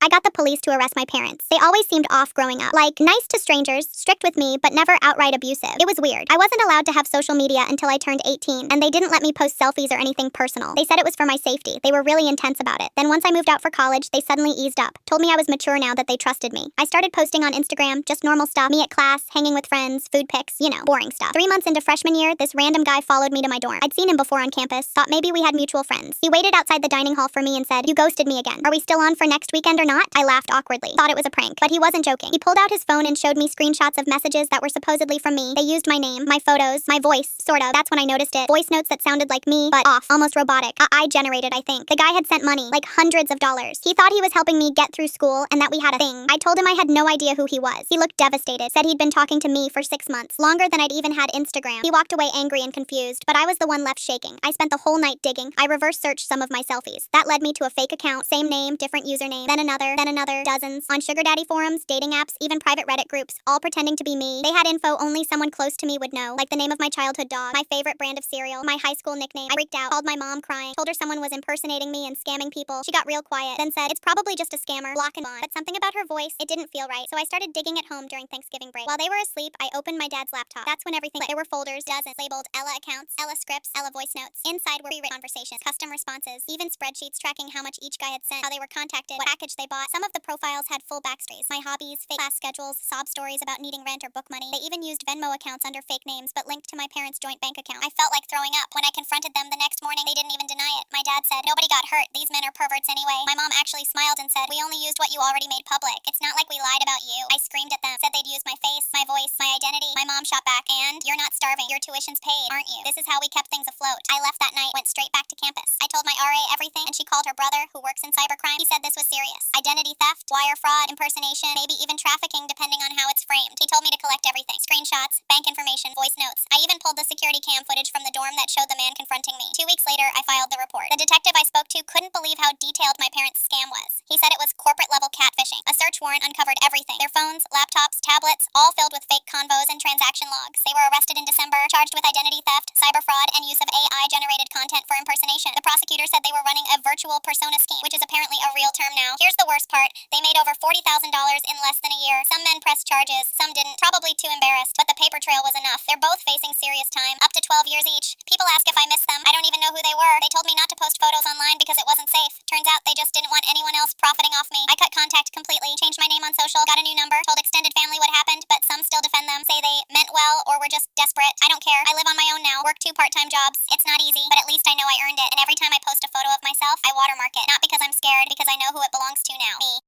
I got the police to arrest my parents. They always seemed off growing up. Like, nice to strangers, strict with me, but never outright abusive. It was weird. I wasn't allowed to have social media until I turned 18, and they didn't let me post selfies or anything personal. They said it was for my safety. They were really intense about it. Then once I moved out for college, they suddenly eased up. Told me I was mature now, that they trusted me. I started posting on Instagram, just normal stuff, me at class, hanging with friends, food pics, boring stuff. 3 months into freshman year, this random guy followed me to my dorm. I'd seen him before on campus, thought maybe we had mutual friends. He waited outside the dining hall for me and said, "You ghosted me again. Are we still on for next weekend or not?" I laughed awkwardly. Thought it was a prank, but he wasn't joking. He pulled out his phone and showed me screenshots of messages that were supposedly from me. They used my name, my photos, my voice, sort of. That's when I noticed it. Voice notes that sounded like me, but off, almost robotic. I generated, I think. The guy had sent money, like hundreds of dollars. He thought he was helping me get through school and that we had a thing. I told him I had no idea who he was. He looked devastated, said he'd been talking to me for 6 months, longer than I'd even had Instagram. He walked away angry and confused, but I was the one left shaking. I spent the whole night digging. I reverse searched some of my selfies. That led me to a fake account, same name, different username, then another, dozens. On sugar daddy forums, dating apps, even private Reddit groups, all pretending to be me. They had info only someone close to me would know, like the name of my childhood dog, my favorite brand of cereal, my high school nickname. I freaked out, called my mom crying, told her someone was impersonating me and scamming people. She got real quiet, then said, "It's probably just a scammer, block and on." But something about her voice, it didn't feel right, so I started digging at home during Thanksgiving break. While they were asleep, I opened my dad's laptop. That's when everything, there were folders, dozens, labeled Ella accounts, Ella scripts, Ella voice notes. Inside were pre-written conversations, custom responses, even spreadsheets tracking how much each guy had sent, how they were contacted, what package they bought. Some of the profiles had full backstories, my hobbies, fake class schedules, sob stories about needing rent or book money. They even used Venmo accounts under fake names, but linked to my parents' joint bank account. I felt like throwing up. When I confronted them the next morning, they didn't even deny it. My dad said, "Nobody got hurt. These men are perverts anyway." My mom actually smiled and said, "We only used what you already made public. It's not like we lied about you." I screamed at them, said they'd use my face, my voice, my identity. My mom shot back, "And you're not starving. Your tuition's paid, aren't you?" This is how we kept things afloat. I left that night, went straight back to campus. I told my RA everything, and she called her brother, who works in cybercrime. He said this was serious. Identity theft, wire fraud, impersonation, maybe even trafficking depending on how it's framed. He told me to collect everything. Screenshots, bank information, voice notes. I even pulled the security cam footage from the dorm that showed the man confronting me. 2 weeks later, I filed the report. The detective I spoke to couldn't believe how detailed my parents' scam was. He said it was corporate-level catfishing. A search warrant uncovered everything. Their phones, laptops, tablets, all filled with fake convos and transaction logs. They were arrested in December, charged with identity theft, cyber fraud, and use of AI-generated content for impersonation. The prosecutor said they were running a virtual persona scheme, which is apparently a real term now. Here's the worst part. They made over $40,000 in less than a year. Some men pressed charges, some didn't, probably too embarrassed, but the paper trail was enough. They're both facing serious time, up to 12 years each. People ask if I miss them. I don't even know who they were. They told me not to post photos online because it wasn't safe. Turns out they just didn't want anyone else profiting off me.